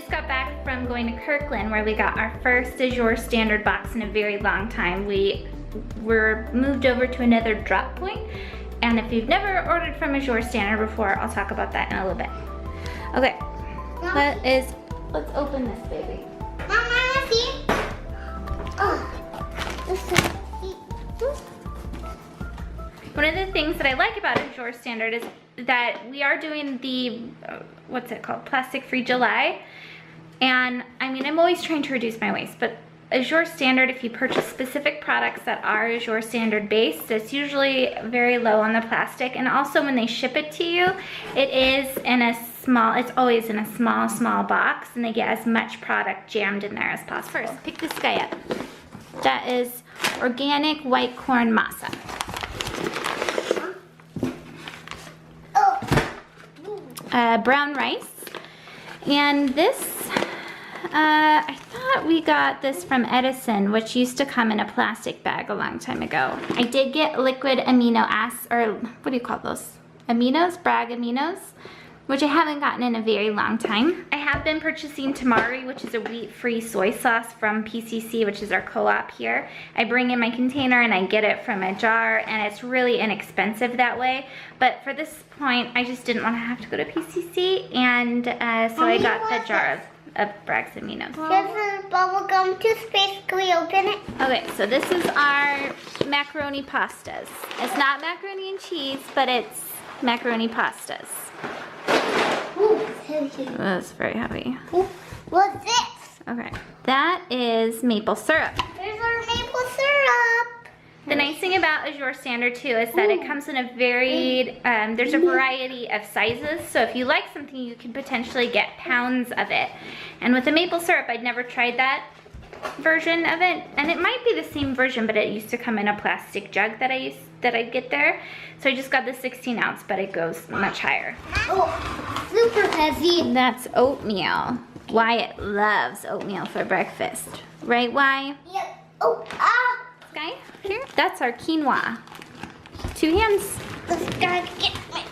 just got back from going to Kirkland where we got our first Azure Standard box in a very long time. We were moved over to another drop point, and if you've never ordered from Azure Standard before, I'll talk about that in a little bit. Okay, let's open this baby. Mama, see? Oh, this is One of the things that I like about Azure Standard is that we are doing the, what's it called, Plastic-Free July. And I mean, I'm always trying to reduce my waste, but Azure Standard, if you purchase specific products that are Azure Standard based, it's usually very low on the plastic. And also when they ship it to you, it is in a small, it's always in a small box, and they get as much product jammed in there as possible. First, pick this guy up. That is organic white corn masa. Brown rice, and this I thought we got this from Edison, which used to come in a plastic bag a long time ago. I did get liquid amino acids, or what do you call those? Aminos, Bragg aminos, which I haven't gotten in a very long time. I have been purchasing tamari, which is a wheat-free soy sauce from PCC, which is our co-op here. I bring in my container and I get it from a jar, and it's really inexpensive that way. But for this point, I just didn't want to have to go to PCC, and so I got the jar of Bragg's aminos. This is bubblegum toothpaste. Can we open it? Okay, so this is our macaroni pastas. It's not macaroni and cheese, but it's macaroni pastas. Ooh, it's heavy. That's very heavy. Ooh, what's this? Okay, that is maple syrup. There's our maple syrup. The nice thing about Azure Standard too is that it comes in a varied, there's a variety of sizes. So if you like something, you can potentially get pounds of it. And with the maple syrup, I'd never tried that version of it, and it might be the same version, but it used to come in a plastic jug that I'd get there. So I just got the 16 ounce, but it goes much higher. Oh, super heavy. That's oatmeal. Wyatt loves oatmeal for breakfast. Right, Wyatt? Yep. Oh, ah. Guy, here. That's our quinoa. 2 hands. This guy get me.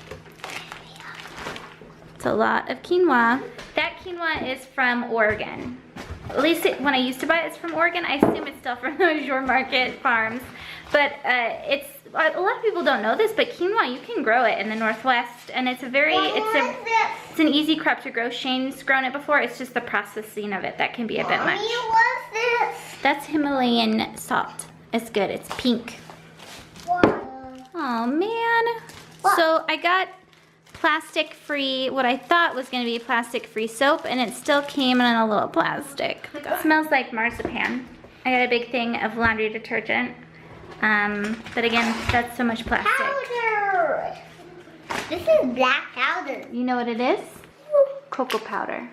It's a lot of quinoa. That quinoa is from Oregon. At least when I used to buy it, it's from Oregon. I assume it's still from the Azure Market farms. But it's a lot of people don't know this, but quinoa, you can grow it in the Northwest, and it's it's an easy crop to grow. Shane's grown it before. It's just the processing of it that can be a bit much. What's this? That's Himalayan salt. It's good. It's pink. Oh man. What? So I got plastic-free, what I thought was going to be plastic-free soap, and it still came in a little plastic. It smells like marzipan. I got a big thing of laundry detergent. But again, that's so much plastic. Powder. This is black powder. You know what it is? Cocoa powder.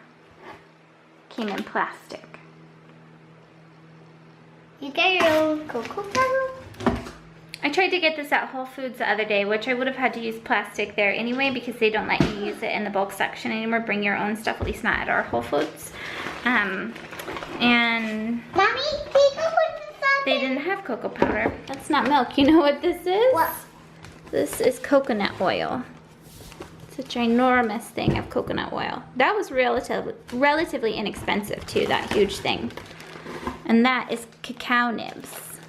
Came in plastic. You got your own cocoa powder? I tried to get this at Whole Foods the other day, which I would have had to use plastic there anyway because they don't let you use it in the bulk section anymore. Bring your own stuff, at least not at our Whole Foods. And Mommy, take a look at they didn't have cocoa powder. That's not milk. You know what this is? What? This is coconut oil. It's a ginormous thing of coconut oil. That was relatively inexpensive too, that huge thing. And that is cacao nibs.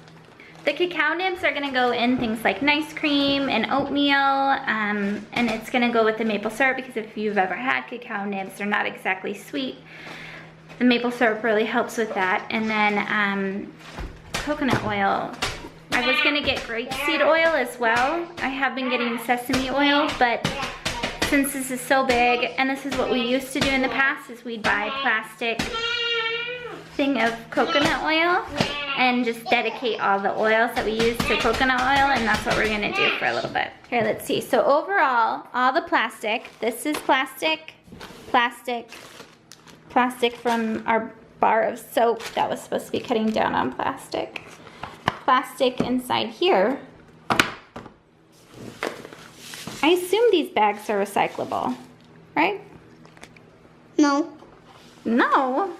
The cacao nibs are gonna go in things like nice cream and oatmeal, and it's gonna go with the maple syrup because if you've ever had cacao nibs, they're not exactly sweet. The maple syrup really helps with that. And then coconut oil. I was gonna get grapeseed oil as well. I have been getting sesame oil, but since this is so big, and this is what we used to do in the past, is we'd buy plastic thing of coconut oil and just dedicate all the oils that we use to coconut oil, and that's what we're gonna do for a little bit. Here, let's see. So overall, all the plastic, this is plastic, plastic, plastic from our bar of soap that was supposed to be cutting down on plastic. Plastic inside here. I assume these bags are recyclable, right? No. No.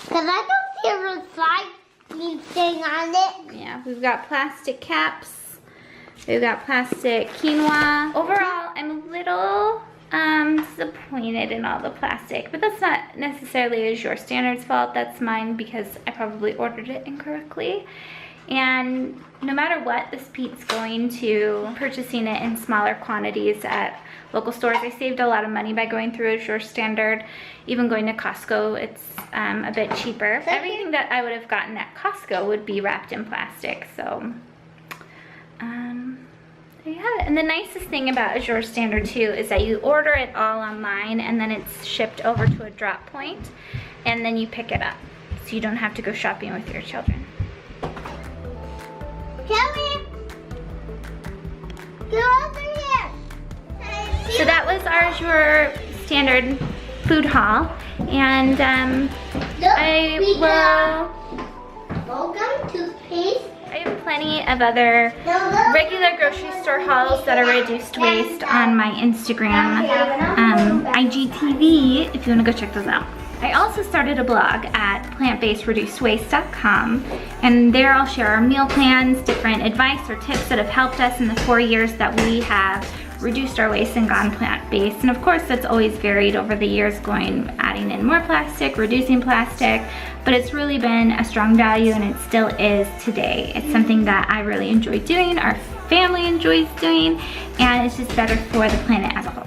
Because I don't see a recycling thing on it. Yeah, we've got plastic caps. We've got plastic quinoa. Overall, I'm a little Disappointed in all the plastic, but that's not necessarily Azure Standard's fault. That's mine because I probably ordered it incorrectly. And no matter what, this Pete's going to purchasing it in smaller quantities at local stores. I saved a lot of money by going through Azure Standard. Even going to Costco, it's a bit cheaper. Everything that I would have gotten at Costco would be wrapped in plastic, so there you have it. And the nicest thing about Azure Standard too is that you order it all online and then it's shipped over to a drop point and then you pick it up. So you don't have to go shopping with your children. Kelly, get over here. So that was our Azure Standard food haul. And Welcome to Space. I have plenty of other regular grocery store hauls that are reduced waste on my Instagram, IGTV, if you want to go check those out. I also started a blog at plantbasedreducedwaste.com, and there I'll share our meal plans, different advice or tips that have helped us in the 4 years that we have reduced our waste and gone plant-based. And of course that's always varied over the years, adding in more plastic, reducing plastic, but it's really been a strong value and it still is today. It's something that I really enjoy doing, our family enjoys doing, and it's just better for the planet as a whole.